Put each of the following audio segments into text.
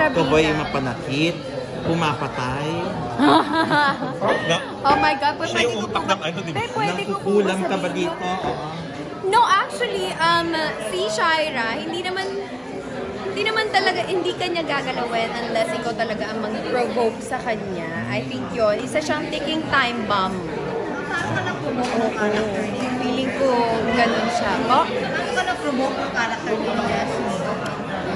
kontrabida. Ikaw ba yung mapanakit? Pumapatay? Oh my God, Siya yung utak ng ano, di ba? Pwede ko po Nakukulam ka ba sabihin dito? Oo. No, actually, si Shaira, hindi naman talaga, hindi kanya gagalawin unless ikaw talaga ang mag-provoke sa kanya. I think yun, isa siyang ticking time bomb. Paano ka na-promote ng character niya? Feeling ko ganun siya. Oh, Paano ka na-promote ng character ni Jasmine?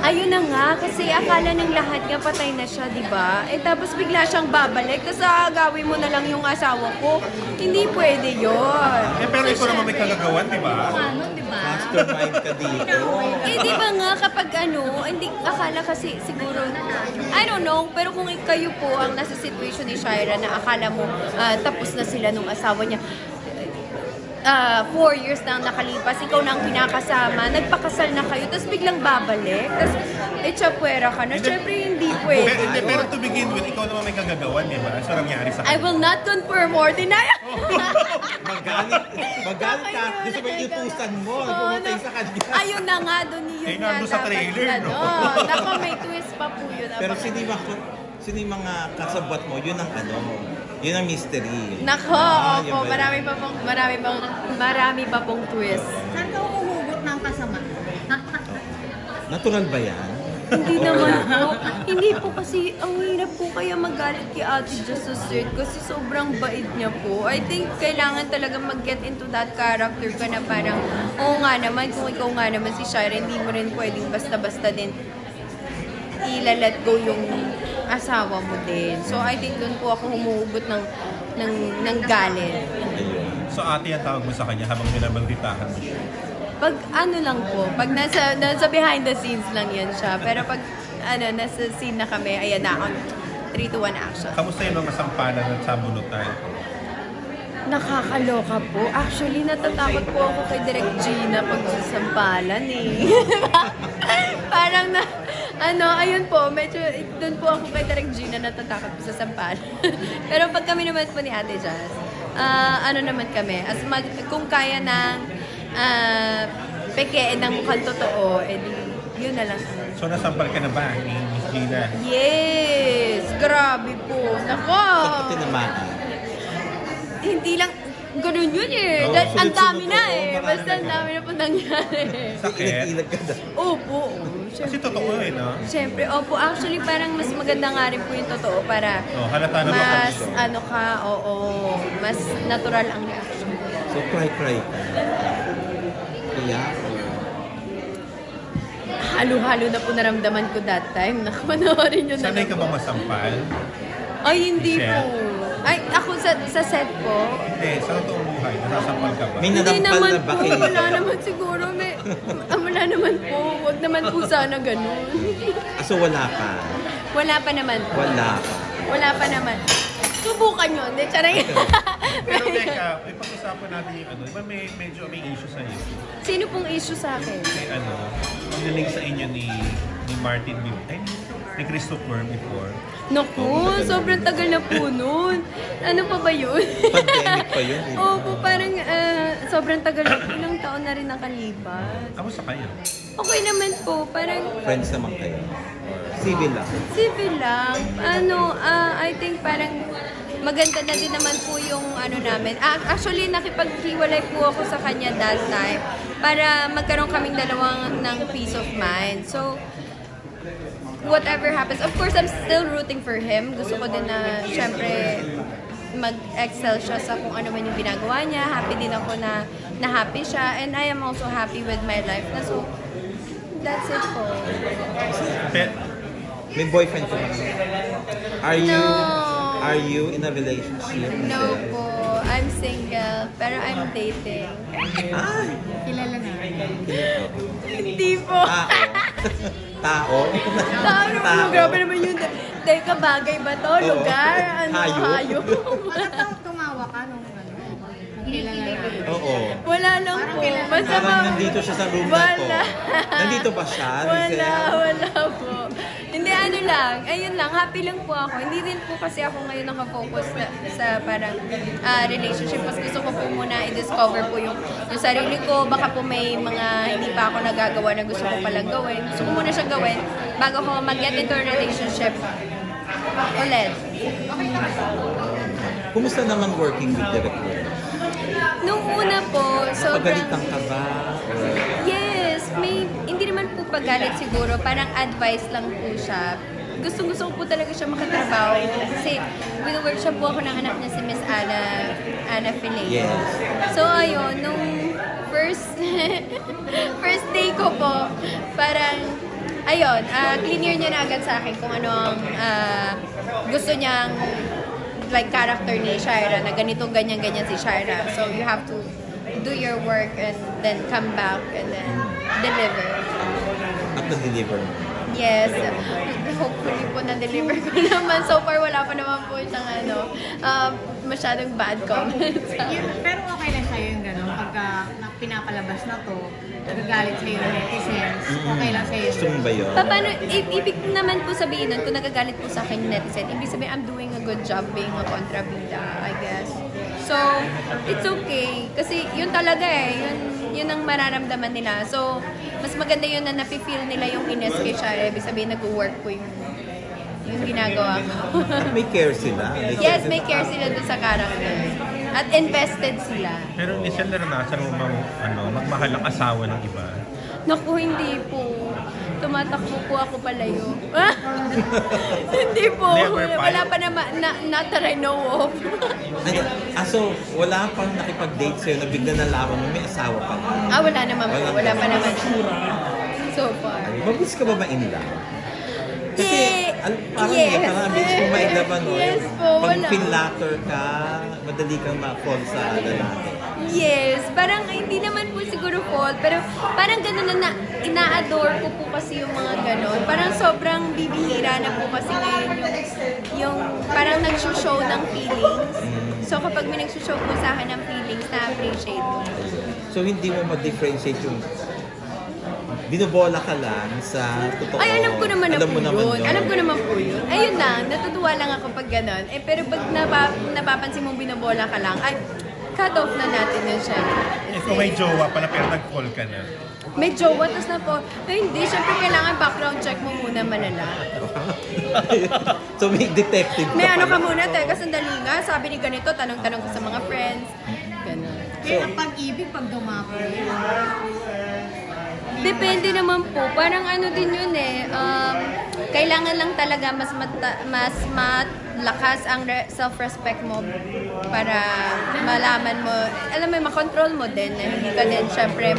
ayun na nga, kasi akala ng lahat nga patay na siya, di ba? Eh tapos bigla siyang babalik, tapos gawin mo na lang yung asawa ko. Hindi pwede yun. Eh, pero ikaw naman may kagagawan, di ba? Ano, di ba? Mastermind ka dito. Eh, di ba nga kapag hindi, akala kasi siguro, I don't know, pero kung kayo po ang nasa situation ni Shaira na akala mo tapos na sila nung asawa niya, 4 years na ang nakalipas, ikaw na ang kinakasama, nagpakasal na kayo, tapos biglang babalik, tapos etsapuera ka na, syempre hindi pwede. Pero to begin with, ikaw naman may kagagawan, di ba? So, nangyari sa I will not confirm or deny. Magalit ka. Gusto mo yung utusan mo. Pumatay sa kanya. Ayun na nga, doon yun Eh, nga nandun sa dapat trailer, no? Nako, may twist pa po yun. Pero sino yung mga kasabot mo, yun ang yun ang mystery. Nako, Yun opo, ba yun? marami pa pong twist. Saan ka umuhugot ng kasama? Natural ba yan? Hindi naman po. Hindi po kasi, ang hirap po kaya magalit kay Ate Just sa set kasi sobrang bait niya po. I think kailangan talaga mag-get into that character ka na parang, oo nga naman, kung ikaw nga naman si Shaira, hindi mo rin pwedeng basta-basta din ila-let go yung asawa mo din. So I think doon po ako humuhugot ng galit. So, ate ang tawag mo sa kanya habang binabalditahan mo siya. Pag ano lang po, pag nasa behind the scenes lang yan siya. Pero pag nasa scene na kami, ayan na ako, 3 to 1 action. Kamusta yung mga sampalan at sabunutan? Nakakaloka po. Actually, natatakot po ako kay Direk Gina pag sasampalan eh. Parang ayun po, medyo doon po ako kay Direk Gina natatakot po sa sampalan. Pero pag kami naman po ni Ate Jazz, naman kami, kung kaya ng pekein ng mukhang totoo, yun na lang. So, nasampal ka na ba ni Miss Gina? Yes! Grabe po. Nako! Saan ka tinamaan? Hindi lang, ganun yun eh. Oo, Ang dami sunod-sunod, na eh. marami Basta na. ang dami na po nangyari. Sakit? Ilag ka na. Opo. Kasi totoo eh, no? Siyempre, opo. Actually, parang mas maganda nga rin po yung totoo para Halata na mas, ba? mas natural ang reaction. So, cry ka. Kaya, Halo-halo na po naramdaman ko that time. Nakapanoorin yun na Sanay lang ka po. bang masampal? Ay, hindi Michelle? po. Ay, ako sa set po. Hindi, sa totoong buhay, nasasampal ka ba? may Hindi nadampal naman na ba po. kayo? Wala naman siguro. Wala naman po. Huwag naman po sana ganun. So, wala ka. Wala pa naman po. Wala pa naman. Subukan yun. Hindi, charay. Pero teka, ipag-usapan natin yung ano. Diba medyo may issue sa iyo? Sino pong issue sa akin? May pinaling sa inyo ni Martin ni Christopher before. Naku, sobrang tagal na po nun. Ano pa ba yun? Pandemic pa yun. Eh. Opo, parang sobrang tagal na po. Ilang taon na rin nakalipas. Kamusta kayo? Okay naman po. Parang Friends naman kayo. Civil lang. civil lang. I think parang maganda na din naman po yung namin. Actually, nakipaghiwalay po ako sa kanya that time para magkaroon kaming dalawang ng peace of mind. So, whatever happens, of course, I'm still rooting for him. Gusto ko din na, syempre, mag-excel siya sa kung ano man yung ginagawa niya. Happy din ako na happy siya. And I am also happy with my life. So, that's it po. May boyfriend ka ba? Are you in a relationship? No po. I'm single. Pero I'm dating. Ay! Kilala na. Hindi po. Tao? Tao. Grabe naman yun. Teka, bagay ba to? Lugar? Hayop? Bakit tumawa ka nung kilala na? Oo. Wala lang po. Basta Parang nandito siya sa room na to. Wala. Nandito ba siya? Wala po. Hindi, ano lang. Ayun lang, happy lang po ako. Hindi din po kasi ako ngayon nakafocus sa parang relationship. Mas gusto ko po muna i-discover po yung sarili ko. Baka po may mga hindi pa ako nagagawa na gusto ko palang gawin. Gusto ko muna siyang gawin bago ko mag-get into a relationship ulit. Kumusta naman working with Direk Will? Nung una po, sobrang... Napagalitan ka ba? Or... Yes, hindi naman po paggalit siguro, parang advice lang po siya. Gustong-gusto ko po talaga siya makatrabaho kasi wino-workshop po ako ng anak niya si Miss Ana Fileo. Yes. So ayun, nung first day ko po, parang ayun, clear niya na agad sa akin kung ano ang gusto niyang like character ni Shaira, na ganito, ganyan-ganyan si Shaira. So you have to do your work and then come back and then deliver. At na-deliver mo? Yes. Hopefully po na-deliver ko naman. So far, wala pa naman po siyang masyadong bad comments. Pero okay lang sa'yo yung gano'n. Pagka pinapalabas na to, nagagalit sa'yo ng netizens, okay lang sa'yo. Gusto mo ba yun? Paano, ibig naman po sabihin nun, kung nagagalit po sa akin yung netizen, ibig sabihin, I'm doing a good job being a kontrabida, I guess. So, it's okay. Kasi yun talaga yun ang mararamdaman nila. So, mas maganda yun na nafe-feel nila yung ines kay Shara. Ibig sabihin, nag-work ko yung ginagawa ko. May care sila? Yes, may care sila dun sa character. At invested sila. Pero minsan naranasan mo bang magmahal ang asawa ng iba? Naku, hindi po. Tumatakbo po ako palayo. Hindi po. Never pa. Wala pa naman, not that I know of. So, wala pang nakipag-date sa'yo na bigla nalaman mo may asawa pa nga? Wala naman po. Wala pa naman. So far. Mabilis ka ba ma-in love? Kasi, parang Yes. parang mabilis mo ma-in love, ano? Yes po, Pag wala. feel-latter ka, madali kang ma-fall sa lalaki. Yes, parang hindi naman po siguro fault, pero parang gano'n na ina-adore ko po kasi yung mga gano'n. Parang sobrang bibihira na po kasi ngayon yung parang nag-show ng feelings. So kapag may nag-show po sa akin ng feelings, na-appreciate ko. So, hindi mo ma-differentiate yung binobola ka lang sa totoo. Ay, alam ko naman na Alam po mo naman yun. Alam ko naman po yun. Ayun lang, natutuwa lang ako pag gano'n. Pero pag napapansin mong binobola ka lang, ay, cut off na natin yun siya. Kung may jowa pala pero nag-fall ka na. May jowa, tapos na po, hindi, syempre kailangan background check mo muna malala. So, may detective May ano ka pala. muna, teka, sandali nga, sabi ni ganito, tanong-tanong ko sa mga friends. Ganun. Kaya ang pag-ibig pag dumapo. Depende naman po. Parang ano din yun kailangan lang talaga mas malakas ang self-respect mo para malaman mo, alam mo, makontrol mo din na hindi ka din syempre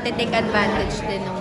take advantage din ng